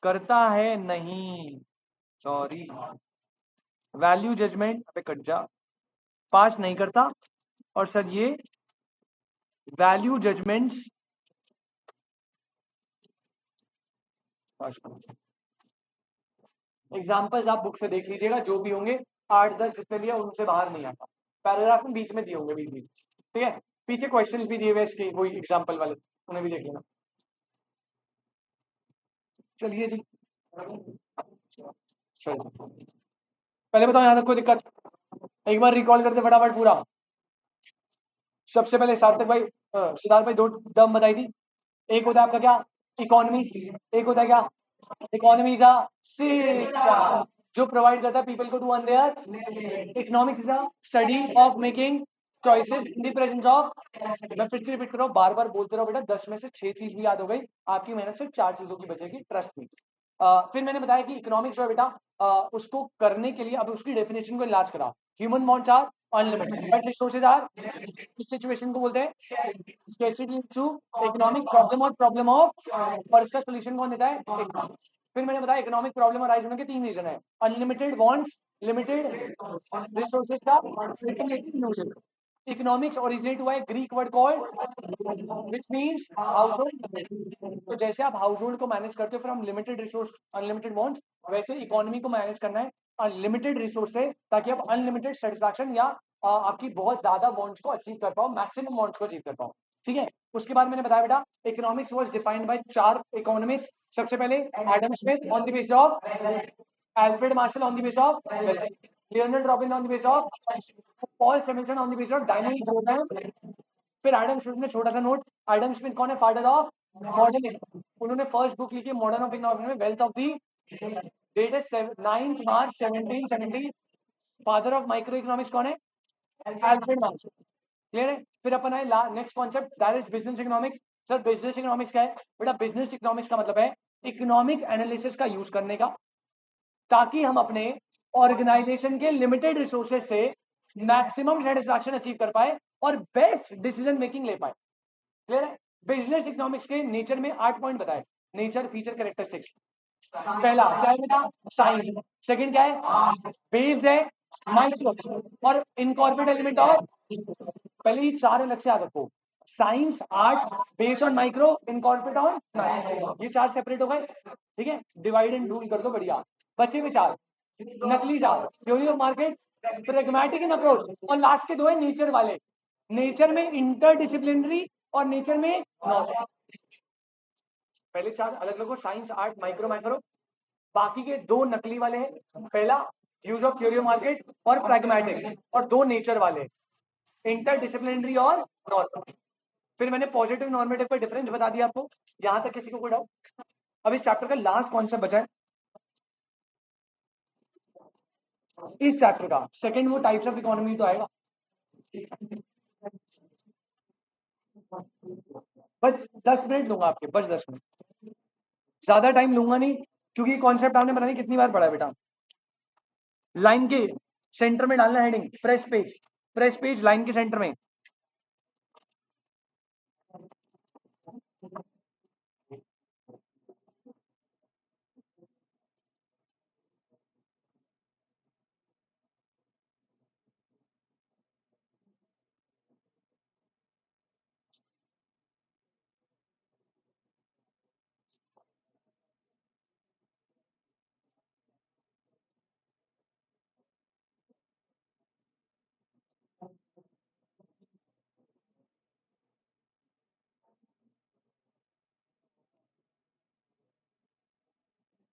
करता है नहीं, सॉरी, वैल्यू जजमेंट पे कट जा, पास नहीं करता। और सर ये वैल्यू जजमेंट्स एग्जाम्पल्स आप बुक से देख लीजिएगा, जो भी होंगे 8-10 जितने लिए उनसे बाहर नहीं आता, पैराग्राफ में बीच में दिए होंगे बीच बीच, ठीक है। पीछे क्वेश्चंस भी दिए हुए इसके, वही एग्जाम्पल वाले, उन्हें भी देख लेना। चलिए जी, चलिए पहले बताओ यहाँ तक कोई दिक्कत, एक बार रिकॉल करते फटाफट पूरा। सबसे पहले सार्थक भाई, सिद्धार्थ भाई 2 टर्म बताई थी, एक होता है आपका क्या, इकोनॉमी, एक होता है क्या, इकोनॉमी इज अ सिस्टम जो प्रोवाइड करता है पीपल को to earn their, economics is a study of making choices in the presence of. मैं फिर से रिपीट कर रहा हूँ, बार बार बोलते रहो बेटा, 10 में से 6 चीज भी याद हो गई, आपकी मेहनत से 4 चीजों की बचेगी, ट्रस्ट मी। फिर मैंने बताया कि इकोनॉमिक्स जो है बेटा, उसको करने के लिए अब उसकी डेफिनेशन को इलाज करा, human wants are unlimited but resources are, इस सिचुएशन को बोलते हैं स्केर्सिटी टू इकोनॉमिक प्रॉब्लम और प्रॉब्लम ऑफ, और इसका सोल्यूशन कौन देता है, economics। फिर मैंने बताया इकोनॉमिक प्रॉब्लम अराइज होने के 3 रीजन है, अनलिमिटेड वांट्स, लिमिटेड रिसोर्सेज का लिमिटेड यूसेज। इकोनॉमिक्स ओरिजिनेट हुआ है Greek word called which means house hold, तो जैसे आप हाउस होल्ड को मैनेज करते हो from limited resource unlimited wants, वैसे इकोनॉमी को मैनेज करना है अनलिमिटेड रिसोर्स से, ताकि आप अनलिमिटेड सेटिस्फैक्शन या आपकी बहुत ज्यादा वांट्स को अचीव कर पाओ, मैक्सिमम वांट्स को अचीव कर पाओ, ठीक है। उसके बाद मैंने बताया बेटा economics was defined by 4 economists, सबसे पहले Adam Smith on the basis of, Alfred Marshall on the basis of, Leonard Robin on the basis of, Paul Samuelson on the basis of dynamic program. फिर एडम स्मिथ ने छोटा सा नोट, एडम स्मिथ कौन है, फादर ऑफ मॉडर्न इकोनॉमिक्स, उन्होंने फर्स्ट बुक लिखी मॉडर्न ऑफ इकोनॉमिक्स में वेल्थ ऑफ दी, date is 9 March 1770। Father of micro economics कौन है, अल्फ्रेड मार्शल, क्लियर है। फिर अपन आए next concept, that is business economics. Sir business economics क्या है बेटा, बिजनेस इकोनॉमिक्स का मतलब है इकोनॉमिक एनालिसिस का यूज करने का, ताकि हम अपने ऑर्गेनाइजेशन के लिमिटेड रिसोर्सेज से मैक्सिमम सेटिस्फैक्शन अचीव कर पाए और बेस्ट डिसीजन मेकिंग ले पाए, क्लियर है। बिजनेस इकोनॉमिक्स के नेचर में 8 पॉइंट बताए, नेचर, फीचर, कैरेक्टरिस्टिक्स। पहला क्या है बेटा, साइंस। सेकंड क्या है, बेस्ड है माइक्रो और इनकॉर्पोरेट एलिमेंट ऑफ, पहले ही 4 अलग से याद रखो, science, art, based on micro, incorporate on, ये 4 सेपरेट हो गए, ठीक है। डिवाइड एंड रूल कर दो, बढ़िया। बचे में 4, नकली 4, theory of market, pragmatic in approach, और लास्ट के 2 है नेचर वाले, नेचर में इंटरडिसिप्लिनरी और नेचर में नॉन। पहले 4 अलग अलग, साइंस, आर्ट, माइक्रो, माइक्रो, बाकी के 2 नकली वाले हैं, पहला use of theory of market और प्रैग्मेटिक, और 2 नेचर वाले, इंटरडिसिप्लिनरी और नॉर्मल। फिर मैंने पॉजिटिव नॉर्मेटिव का डिफरेंस बता दिया आपको, यहां तक किसी को कोई डाउट। अब इस चैप्टर का लास्ट कॉन्सेप्ट बचा है, इस चैप्टर का सेकंड, वो टाइप्स ऑफ इकोनॉमी तो आएगा, बस 10 मिनट लूंगा आपके, बस 10 मिनट, ज्यादा टाइम लूंगा नहीं, क्योंकि कॉन्सेप्ट आपने पता नहीं कितनी बार पढ़ा है बेटा। लाइन के सेंटर में डालना heading, fresh page, fresh page line के सेंटर में।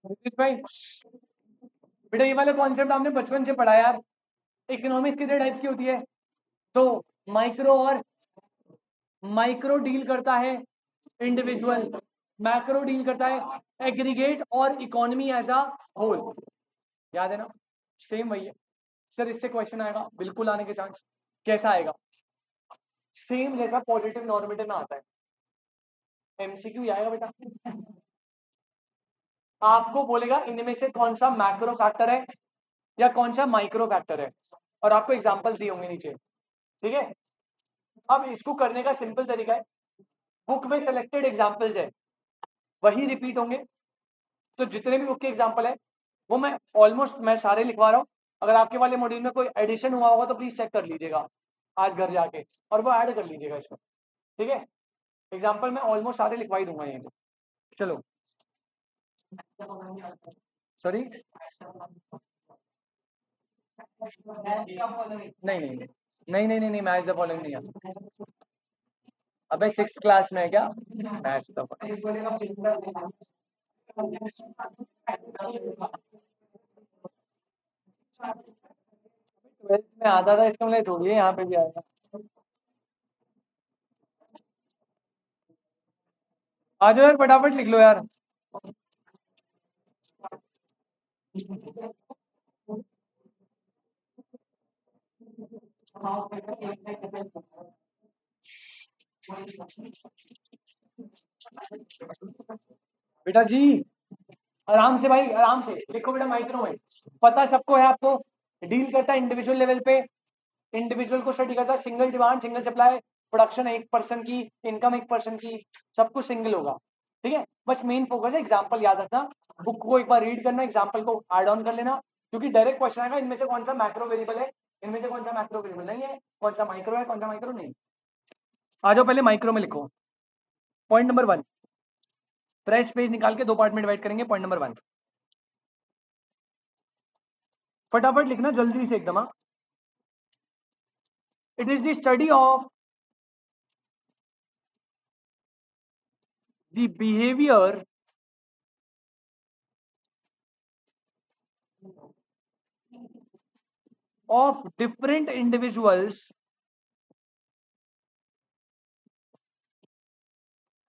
भाई बेटा ये वाला कॉन्सेप्ट आपने बचपन से पढ़ा यार। इकोनॉमिक्स कितने टाइप्स की होती है? तो माइक्रो और माइक्रो डील करता है इंडिविजुअल, मैक्रो डील करता है एग्रीगेट और इकोनॉमी एज अ होल। याद है ना? सेम वही है सर। इससे क्वेश्चन आएगा, बिल्कुल आने के चांस। कैसा आएगा? सेम जैसा पॉजिटिव नॉर्मेटिव में आता है, एमसीक्यू ही आएगा बेटा। आपको बोलेगा इनमें से कौन सा मैक्रो फैक्टर है या कौन सा माइक्रो फैक्टर है, और आपको एग्जांपल्स दिए होंगे नीचे। ठीक है, अब इसको करने का सिंपल तरीका है, बुक में सेलेक्टेड एग्जांपल्स है वही रिपीट होंगे। तो जितने भी बुक के एग्जांपल है वो मैं सारे लिखवा रहा हूँ। अगर आपके वाले मॉड्यूल में कोई एडिशन हुआ होगा तो प्लीज चेक कर लीजिएगा आज घर जाके, और वो ऐड कर लीजिएगा इसमें। ठीक है, एग्जाम्पल मैं ऑलमोस्ट सारे लिखवा ही दूंगा यहीं पे। चलो, सॉरी, नहीं नहीं नहीं नहीं नहीं नहीं नहीं, मैच द फॉलोइंग नहीं है। अबे सिक्स क्लास में है क्या मैच द फॉलोइंग? ट्वेल्थ में आता था, इसका मतलब थोड़ी है यहाँ पे भी आएगा। आ जाओ यार, फटाफट लिख लो यार। बेटा जी आराम से भाई, आराम से लिखो बेटा। माइक्रो में पता सबको है आपको, डील करता है इंडिविजुअल लेवल पे, इंडिविजुअल को स्टडी करता है, single demand single supply, production एक पर्सन की, इनकम एक पर्सन की, सब कुछ सिंगल होगा। ठीक है, बस मेन फोकस है एग्जांपल याद रखना, बुक को एक बार रीड करना, एग्जांपल को ऐड ऑन कर लेना, क्योंकि डायरेक्ट क्वेश्चन आएगा इनमें से कौन सा मैक्रो वेरिएबल है, इनमें से कौन सा मैक्रो वेरिएबल नहीं है, कौन सा माइक्रो है कौन सा माइक्रो नहीं। आ जाओ पहले माइक्रो में लिखो। पॉइंट नंबर 1, फ्रेश पेज निकाल के दो पार्ट में डिवाइड करेंगे। पॉइंट नंबर 1 फटाफट लिखना जल्दी से एकदम। It is the study of the behaviour of different individuals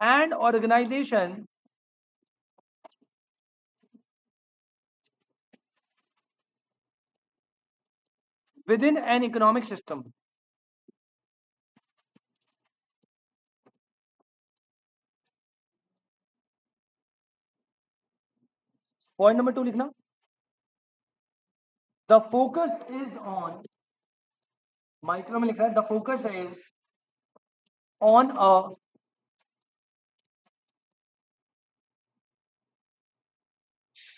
and organization within an economic system। Point number 2 लिखना, the focus is on, micro में लिख रहा है the focus is on a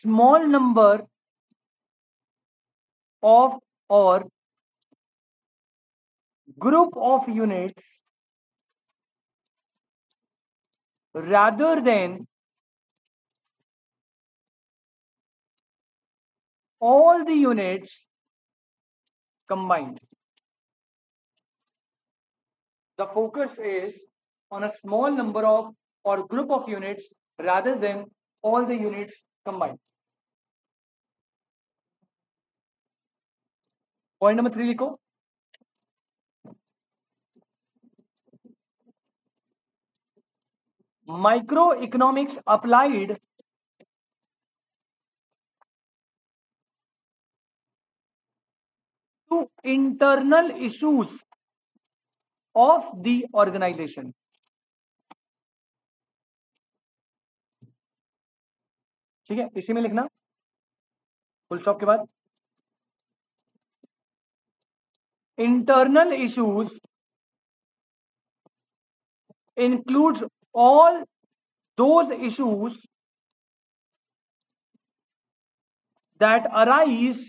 small number of or group of units rather than all the units combined। The focus is on a small number of or group of units rather than all the units combined। Point number 3 लिखो, microeconomics applied to internal issues of the organization। ठीक है, इसी में लिखना फुल स्टॉप के बाद, internal issues includes all those issues that arise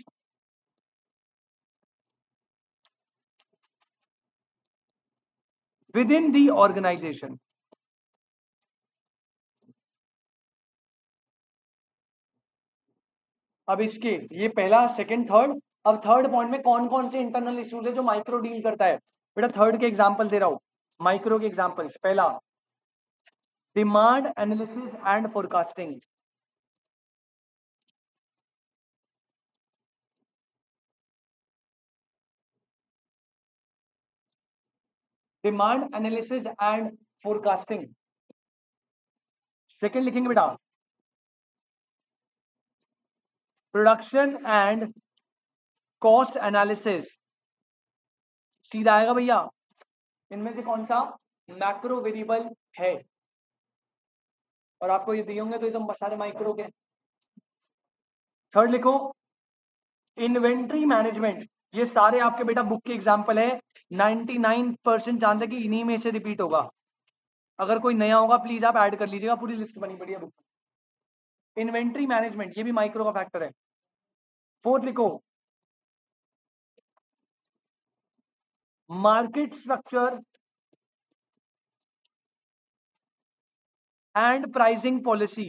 within the organization। अब इसके ये पहला सेकंड थर्ड, अब थर्ड पॉइंट में कौन कौन से इंटरनल इश्यूज है जो माइक्रो डील करता है। बेटा थर्ड के एग्जांपल दे रहा हूं, माइक्रो के एग्जांपल। पहला, demand analysis and forecasting. Demand analysis and forecasting. Second लिखेंगे बेटा प्रोडक्शन एंड कॉस्ट एनालिसिस। सीधा आएगा भैया। इनमें से कौन सा मैक्रो वेरिएबल है? और आपको ये दिए होंगे तो एकदम सारे माइक्रो के। थर्ड लिखो इन्वेंट्री मैनेजमेंट। ये सारे आपके बेटा बुक के एग्जाम्पल है। 99% चांस है कि इन्हीं में से रिपीट होगा। अगर कोई नया होगा प्लीज आप ऐड कर लीजिएगा, पूरी लिस्ट बनी पड़ी है बुक। इन्वेंट्री मैनेजमेंट ये भी माइक्रो का फैक्टर है। फोर्थ लिखो market structure and pricing policy.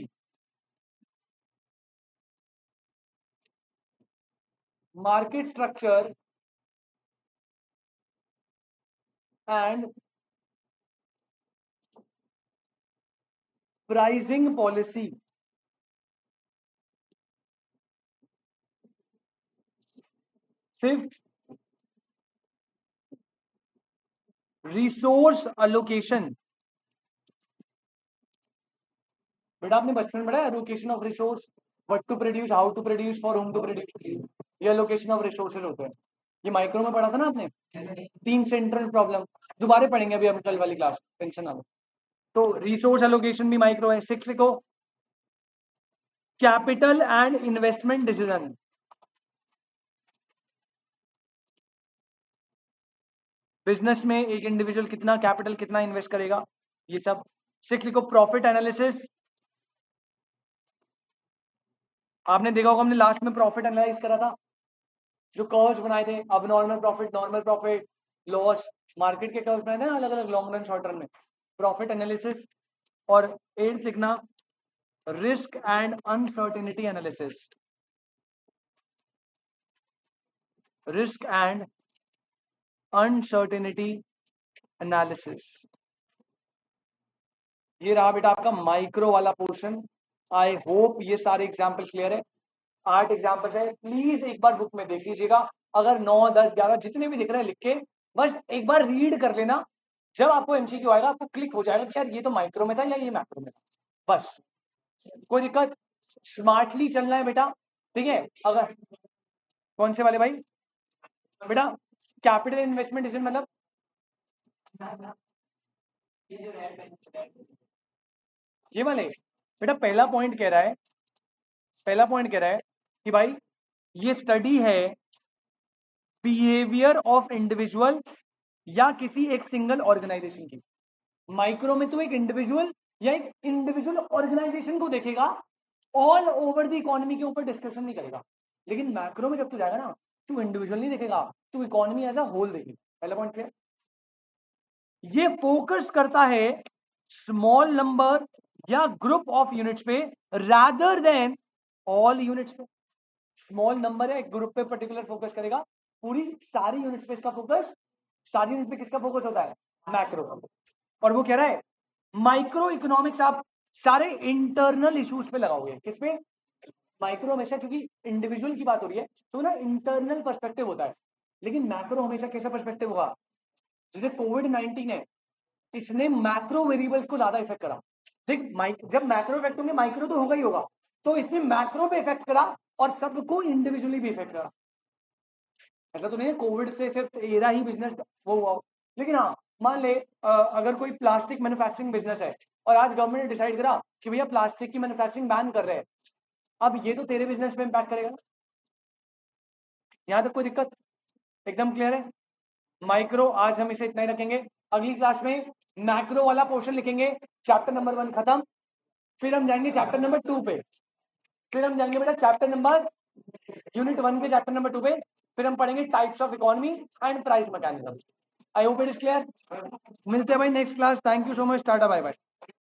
Market structure and pricing policy. Fifth resource allocation. बेटा आपने बचपन में पढ़ा है allocation of resource, what to produce, how to produce, for whom to produce. ये एलोकेशन ऑफ रिसोर्सेज होते हैं। ये माइक्रो में पढ़ा था ना आपने, 3 सेंट्रल प्रॉब्लम। दोबारा पढ़ेंगे अभी हम कल वाली क्लास, टेंशन ना लो। तो रिसोर्स एलोकेशन भी माइक्रो है। 6 लिखो capital and investment decision. Business में एक इंडिविजुअल कितना कैपिटल कितना इन्वेस्ट करेगा, ये सब। 6 लिखो प्रॉफिट एनालिसिस। आपने देखा होगा हमने लास्ट में प्रॉफिट एनालाइज करा था, जो कर्व्स बनाए थे, अब नॉर्मल प्रॉफिट, लॉस, मार्केट के कर्व्स बनाए थे ना अलग अलग, लॉन्ग रन शॉर्ट रन में, प्रॉफिट एनालिसिस। और 8th लिखना risk and uncertainty analysis. Risk and uncertainty analysis. ये रहा बेटा आपका माइक्रो वाला पोर्शन। आई होप ये सारे एग्जाम्पल क्लियर है। 8 एग्जाम्पल है, प्लीज एक बार बुक में देख लीजिएगा। अगर 9, 10, 11 जितने भी दिख रहे हैं लिख के बस एक बार रीड कर लेना। जब आपको एमसीक्यू आएगा आपको क्लिक हो जाएगा कि यार ये तो माइक्रो में था या ये मैक्रो में था। बस कोई दिक्कत, स्मार्टली चलना है बेटा, ठीक है। अगर कौन से वाले भाई बेटा कैपिटल इन्वेस्टमेंट डिसीजन मतलब ये वाले बेटा पहला पॉइंट कह रहा है कि भाई ये स्टडी है बिहेवियर ऑफ इंडिविजुअल या किसी एक सिंगल ऑर्गेनाइजेशन की। माइक्रो में तो एक इंडिविजुअल या एक इंडिविजुअल ऑर्गेनाइजेशन को देखेगा, ऑल ओवर द इकोनॉमी के ऊपर डिस्कशन नहीं करेगा। लेकिन मैक्रो में जब तू जाएगा ना, तू इंडिविजुअल नहीं देखेगा, तू इकोनॉमी एज अ होल देखेगा। पहला पॉइंट क्लियर। ये फोकस करता है स्मॉल नंबर या ग्रुप ऑफ यूनिट्स पे रादर देन ऑल यूनिट्स पे। स्मॉल नंबर है, एक ग्रुप पे पर्टिकुलर फोकस करेगा, पूरी सारी यूनिट्स पे इसका फोकस, सारी यूनिट पे किसका फोकस होता है, मैक्रो का। और वो कह रहा है माइक्रो इकोनॉमिक्स आप सारे इंटरनल इश्यूज पे लगाओगे। किस पे, माइक्रो हमेशा, क्योंकि इंडिविजुअल की बात हो रही है तो ना इंटरनल पर्सपेक्टिव होता है। लेकिन मैक्रो हमेशा कैसा पर्सपेक्टिव होगा, जैसे कोविड-19 है, इसने मैक्रो वेरिएबल्स को ज्यादा इफेक्ट करा। देख जब मैक्रो इफेक्ट होंगे माइक्रो तो होगा ही होगा, तो इसने मैक्रो पे इफेक्ट करा और सबको इंडिविजुअली भी इफेक्ट करा। ऐसा तो नहीं है कोविड से सिर्फ एरा ही बिजनेस वो हुआ। लेकिन हाँ मान ले अगर कोई प्लास्टिक मैन्युफैक्चरिंग बिजनेस है और आज गवर्नमेंट ने डिसाइड करा कि भैया प्लास्टिक की मैन्युफैक्चरिंग बैन कर रहे हैं, अब ये तो तेरे बिजनेस पे इंपैक्ट करेगा। यहां तक कोई दिक्कत, एकदम क्लियर है। माइक्रो आज हम इसे इतना ही रखेंगे, अगली क्लास में मैक्रो वाला पोर्शन लिखेंगे। चैप्टर नंबर 1 खत्म, फिर हम जाएंगे चैप्टर नंबर 2 पे, फिर हम जाएंगे बेटा चैप्टर नंबर यूनिट 1 के चैप्टर नंबर 2 पे, फिर हम पढ़ेंगे types of economy and price mechanism. I hope it is clear. मिलते हैं भाई next class. Thank you so much, tata bye bye.